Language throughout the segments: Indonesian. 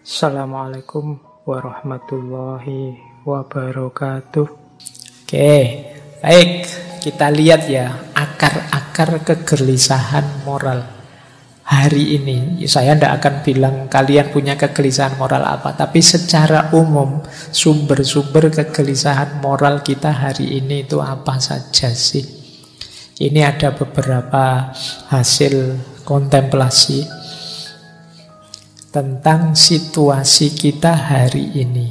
Assalamualaikum warahmatullahi wabarakatuh. Oke, baik. Kita lihat ya akar-akar kegelisahan moral hari ini. Saya tidak akan bilang kalian punya kegelisahan moral apa, tapi secara umum sumber-sumber kegelisahan moral kita hari ini itu apa saja sih? Ini ada beberapa hasil kontemplasi tentang situasi kita hari ini.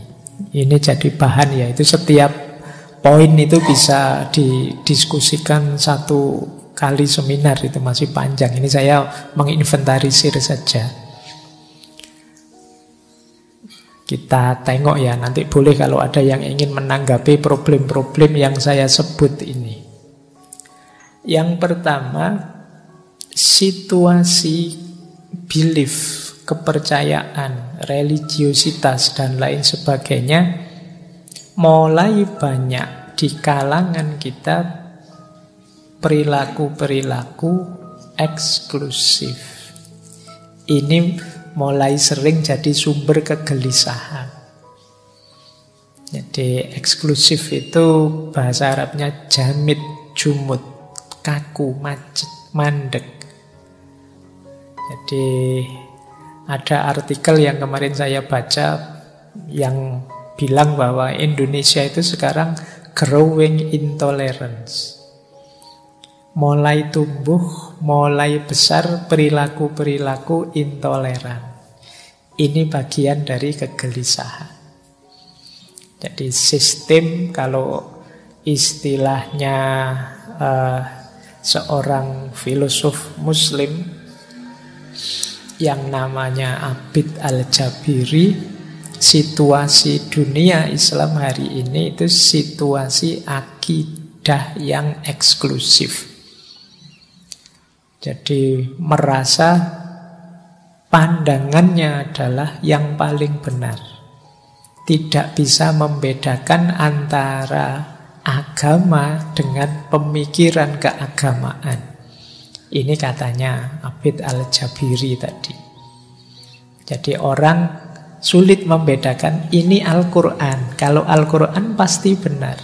Ini jadi bahan ya, itu setiap poin itu bisa didiskusikan satu kali seminar, itu masih panjang. Ini saya menginventarisir saja. Kita tengok ya, nanti boleh kalau ada yang ingin menanggapi problem-problem yang saya sebut ini. Yang pertama, situasi belief, kepercayaan, religiositas, dan lain sebagainya mulai banyak di kalangan kita perilaku-perilaku eksklusif. Ini mulai sering jadi sumber kegelisahan. Jadi eksklusif itu bahasa Arabnya jamid, jumud, kaku, macet, mandek. Jadi ada artikel yang kemarin saya baca yang bilang bahwa Indonesia itu sekarang growing intolerance. Mulai tumbuh, mulai besar perilaku-perilaku intoleran. Ini bagian dari kegelisahan. Jadi sistem, kalau istilahnya seorang filosof Muslim yang namanya Abid Al-Jabiri, situasi dunia Islam hari ini itu situasi akidah yang eksklusif. Jadi merasa pandangannya adalah yang paling benar. Tidak bisa membedakan antara agama dengan pemikiran keagamaan. Ini katanya Abid Al-Jabiri tadi. Jadi orang sulit membedakan ini Al-Quran. Kalau Al-Quran pasti benar.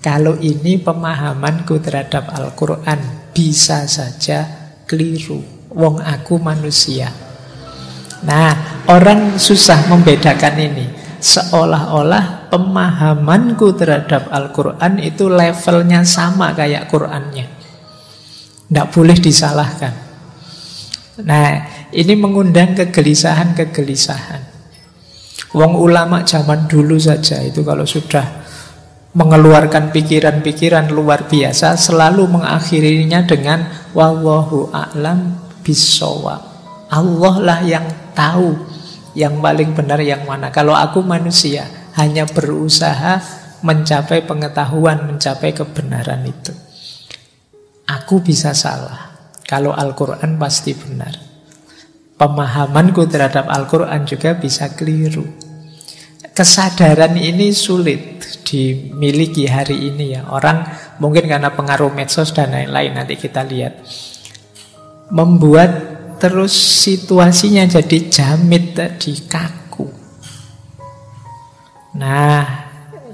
Kalau ini pemahamanku terhadap Al-Quran bisa saja keliru. Wong aku manusia. Nah, orang susah membedakan ini. Seolah-olah pemahamanku terhadap Al-Quran itu levelnya sama kayak Qurannya. Tidak boleh disalahkan. Nah, ini mengundang kegelisahan-kegelisahan. Wong ulama zaman dulu saja itu kalau sudah mengeluarkan pikiran-pikiran luar biasa, selalu mengakhirinya dengan wallahu a'lam bissawab. Allah lah yang tahu yang paling benar yang mana. Kalau aku manusia hanya berusaha mencapai pengetahuan, mencapai kebenaran itu. Aku bisa salah. Kalau Al-Quran pasti benar. Pemahamanku terhadap Al-Quran juga bisa keliru. Kesadaran ini sulit dimiliki hari ini ya. Orang mungkin karena pengaruh medsos dan lain-lain, nanti kita lihat, membuat terus situasinya jadi jamid tadi, kaku. Nah,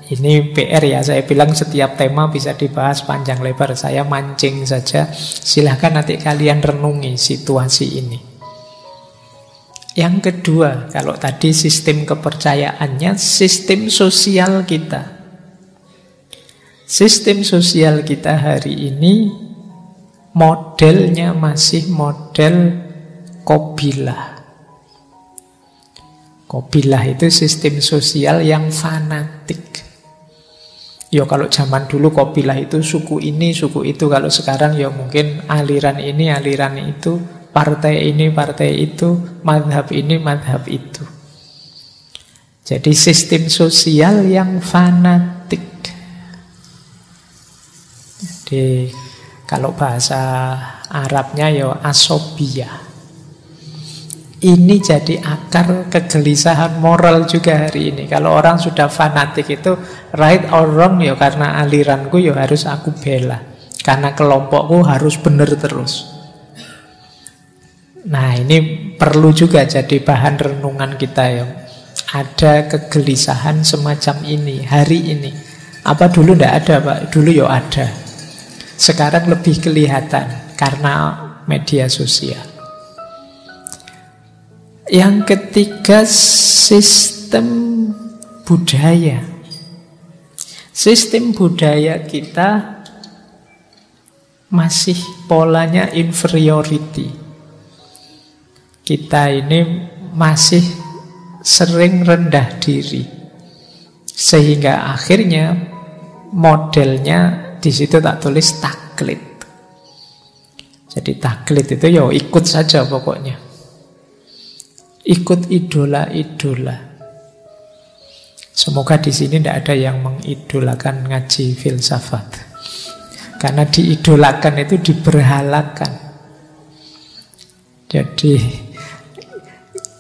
ini PR ya, saya bilang setiap tema bisa dibahas panjang lebar. Saya mancing saja, silahkan nanti kalian renungi situasi ini. Yang kedua, kalau tadi sistem kepercayaannya, sistem sosial kita. Sistem sosial kita hari ini modelnya masih model Qabilah. Qabilah itu sistem sosial yang fanatik. Ya kalau zaman dulu Qabilah itu suku ini, suku itu. Kalau sekarang ya mungkin aliran ini, aliran itu, partai ini, partai itu, mazhab ini, mazhab itu. Jadi sistem sosial yang fanatik. Jadi kalau bahasa Arabnya ya asobiyah. Ini jadi akar kegelisahan moral juga hari ini. Kalau orang sudah fanatik itu right or wrong ya karena aliranku ya harus aku bela. Karena kelompokku harus benar terus. Nah ini perlu juga jadi bahan renungan kita ya. Ada kegelisahan semacam ini, hari ini. Apa dulu tidak ada, Pak? Dulu ya ada. Sekarang lebih kelihatan karena media sosial. Yang ketiga, sistem budaya. Sistem budaya kita masih polanya inferiority. Kita ini masih sering rendah diri, sehingga akhirnya modelnya di situ tak tulis taklid. Jadi taklid itu ya ikut saja pokoknya, ikut idola-idola. Semoga di sini tidak ada yang mengidolakan ngaji filsafat, karena diidolakan itu diberhalakan. Jadi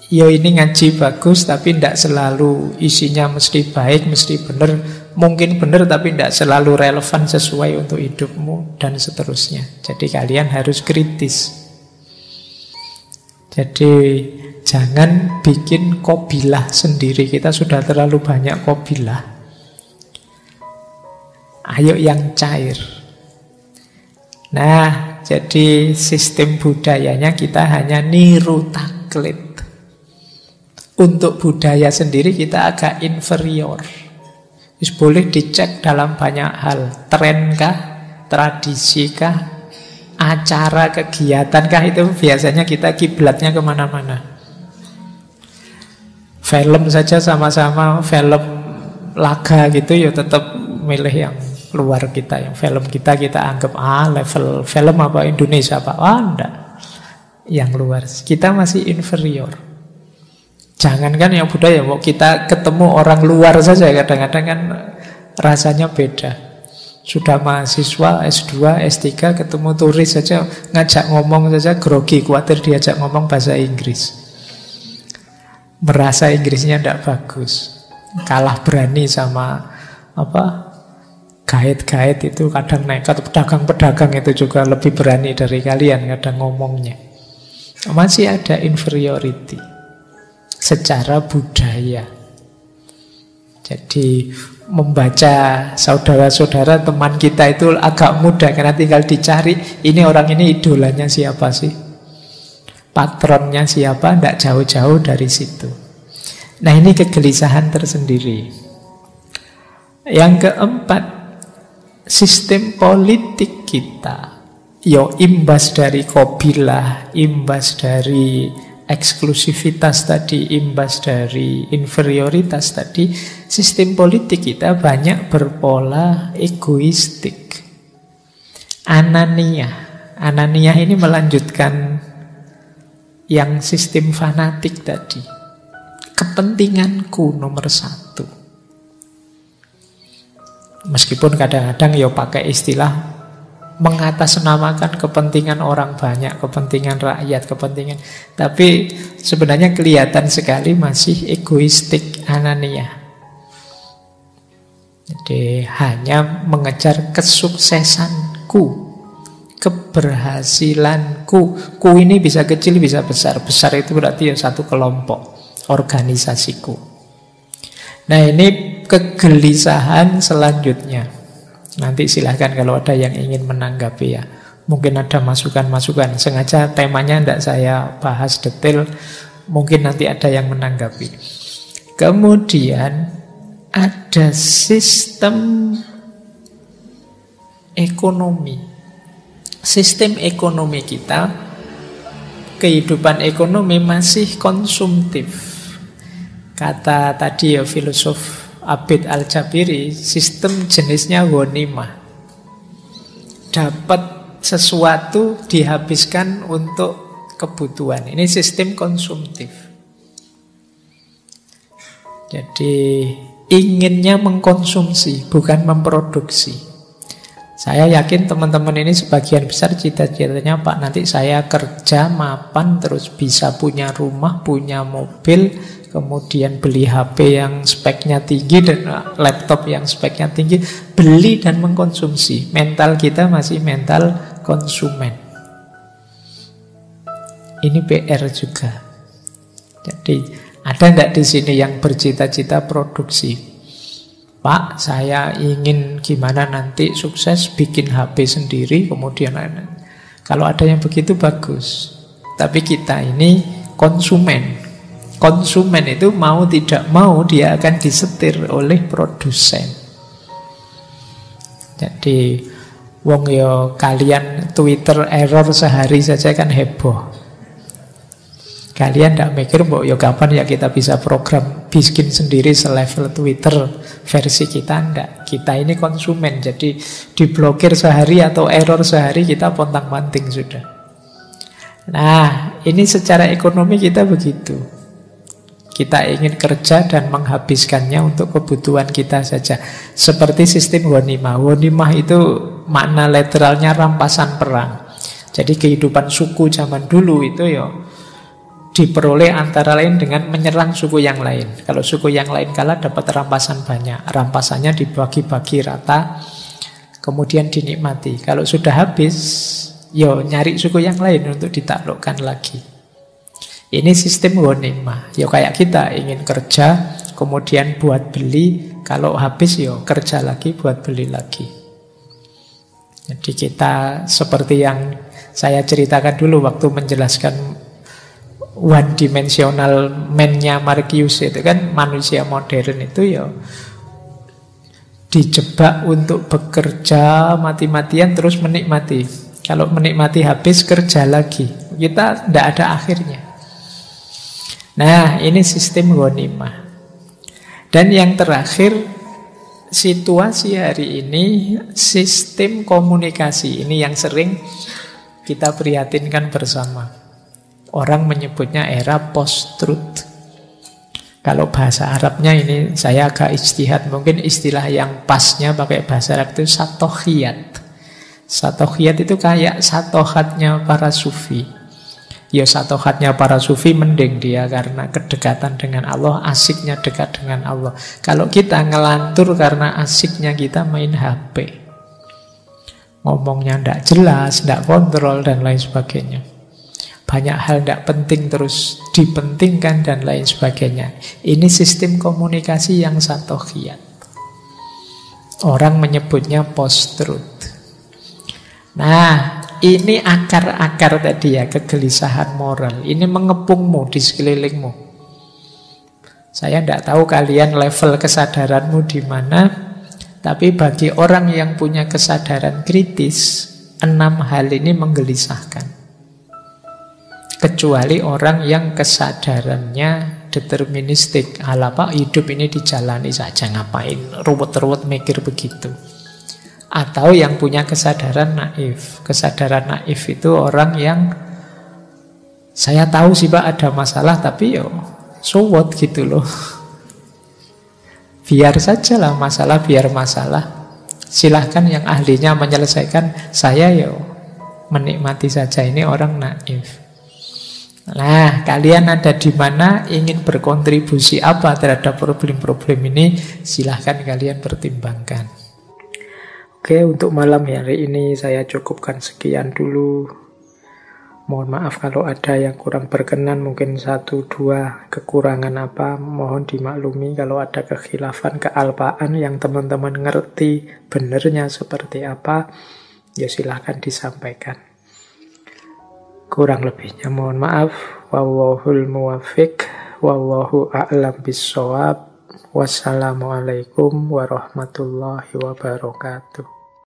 yo ini ngaji bagus tapi tidak selalu isinya mesti baik, mesti benar. Mungkin benar tapi tidak selalu relevan sesuai untuk hidupmu dan seterusnya. Jadi kalian harus kritis. Jadi jangan bikin kobilah sendiri. Kita sudah terlalu banyak kobilah. Ayo yang cair. Nah, jadi sistem budayanya kita hanya niru taklid. Untuk budaya sendiri kita agak inferior. Boleh dicek dalam banyak hal. Tren kah? Tradisi kah? Acara, kegiatan kah? Itu biasanya kita kiblatnya kemana-mana. Film saja sama-sama film laga gitu, ya tetap milih yang luar kita. Yang film kita anggap level film apa Indonesia apa? Enggak. Yang luar. Kita masih inferior. Jangankan yang budaya, mau kita ketemu orang luar saja kadang-kadang kan rasanya beda. Sudah mahasiswa S2, S3 ketemu turis saja, ngajak ngomong saja grogi, khawatir diajak ngomong bahasa Inggris. Merasa Inggrisnya tidak bagus. Kalah berani sama guide-guide itu kadang nekat, pedagang-pedagang itu juga lebih berani dari kalian kadang ngomongnya. Masih ada inferiority secara budaya. Jadi membaca saudara-saudara teman kita itu agak mudah, karena tinggal dicari ini orang ini idolanya siapa sih, patronnya siapa, tidak jauh-jauh dari situ. Nah, ini kegelisahan tersendiri. Yang keempat, sistem politik kita yo imbas dari kobilah, imbas dari eksklusivitas tadi, imbas dari inferioritas tadi. Sistem politik kita banyak berpola egoistik, anania. Anania ini melanjutkan yang sistem fanatik tadi. Kepentinganku nomor satu. Meskipun kadang-kadang ya pakai istilah mengatasnamakan kepentingan orang banyak, kepentingan rakyat, kepentingan, tapi sebenarnya kelihatan sekali masih egoistik, anania. Jadi hanya mengejar kesuksesanku, keberhasilanku. Ku ini bisa kecil, bisa besar. Besar itu berarti ya satu kelompok, organisasiku. Nah, ini kegelisahan selanjutnya. Nanti silahkan kalau ada yang ingin menanggapi ya. Mungkin ada masukan-masukan. Sengaja temanya tidak saya bahas detail. Mungkin nanti ada yang menanggapi. Kemudian ada sistem ekonomi. Sistem ekonomi kita, kehidupan ekonomi masih konsumtif. Kata tadi ya filosof Abid Al-Jabiri, sistem jenisnya ghanimah. Dapat sesuatu dihabiskan untuk kebutuhan. Ini sistem konsumtif. Jadi inginnya mengkonsumsi, bukan memproduksi. Saya yakin teman-teman ini sebagian besar cita-citanya, Pak, nanti saya kerja, mapan, terus bisa punya rumah, punya mobil, kemudian beli HP yang speknya tinggi dan laptop yang speknya tinggi, beli dan mengkonsumsi. Mental kita masih mental konsumen. Ini PR juga. Jadi Ada nggak di sini yang bercita-cita produksi? Pak, saya ingin gimana nanti sukses bikin HP sendiri, kemudian kalau ada yang begitu bagus. Tapi kita ini konsumen. Konsumen itu mau tidak mau dia akan disetir oleh produsen. Jadi wong yo kalian Twitter error sehari saja kan heboh. Kalian tidak mikir, mbok yo kapan ya kita bisa program bikin sendiri selevel Twitter versi kita. Enggak. Kita ini konsumen, jadi diblokir sehari atau error sehari kita pontang-panting sudah. Nah, ini secara ekonomi kita begitu. Kita ingin kerja dan menghabiskannya untuk kebutuhan kita saja. Seperti sistem ghanimah. Ghanimah itu makna literalnya rampasan perang. Jadi kehidupan suku zaman dulu itu ya diperoleh antara lain dengan menyerang suku yang lain. Kalau suku yang lain kalah dapat rampasan banyak. Rampasannya dibagi-bagi rata, kemudian dinikmati. Kalau sudah habis, yo nyari suku yang lain untuk ditaklukkan lagi. Ini sistem ghanimah. Yo kayak kita ingin kerja, kemudian buat beli. Kalau habis yo kerja lagi buat beli lagi. Jadi kita seperti yang saya ceritakan dulu waktu menjelaskan one dimensional man-nya Marcuse itu kan, manusia modern itu ya dijebak untuk bekerja mati-matian terus menikmati. Kalau menikmati habis kerja lagi. Kita tidak ada akhirnya. Nah, ini sistem ghanimah. Dan yang terakhir, situasi hari ini sistem komunikasi. Ini yang sering kita prihatinkan bersama. Orang menyebutnya era post-truth. Kalau bahasa Arabnya ini saya agak ijtihad. Mungkin istilah yang pasnya pakai bahasa Arab itu satohiyat. Satohiyat itu kayak satohatnya para sufi. Ya satohatnya para sufi mending dia karena kedekatan dengan Allah, asiknya dekat dengan Allah. Kalau kita ngelantur karena asiknya kita main HP. Ngomongnya tidak jelas, tidak kontrol dan lain sebagainya. Banyak hal tidak penting terus dipentingkan dan lain sebagainya. Ini sistem komunikasi yang satohiyat. Orang menyebutnya post-truth. Nah, ini akar-akar tadi ya, kegelisahan moral. Ini mengepungmu di sekelilingmu. Saya tidak tahu kalian level kesadaranmu di mana, tapi bagi orang yang punya kesadaran kritis, 6 hal ini menggelisahkan. Kecuali orang yang kesadarannya deterministik. Apa hidup ini dijalani saja, ngapain ruwet-ruwet mikir begitu. Atau yang punya kesadaran naif. Kesadaran naif itu orang yang saya tahu sih Pak ada masalah, tapi yo so what gitu loh. Biar saja lah masalah, biar masalah. Silahkan yang ahlinya menyelesaikan, saya yo menikmati saja. Ini orang naif. Nah, kalian ada di mana, ingin berkontribusi apa terhadap problem-problem ini, silahkan kalian pertimbangkan. Oke, untuk malam hari ini saya cukupkan sekian dulu. Mohon maaf kalau ada yang kurang berkenan, mungkin 1-2 kekurangan apa, mohon dimaklumi. Kalau ada kekhilafan, kealpaan yang teman-teman ngerti benernya seperti apa, ya silahkan disampaikan. Kurang lebihnya mohon maaf. Wallahul muwaffiq, wallahu a'lam bissawab. Wassalamualaikum warahmatullahi wabarakatuh.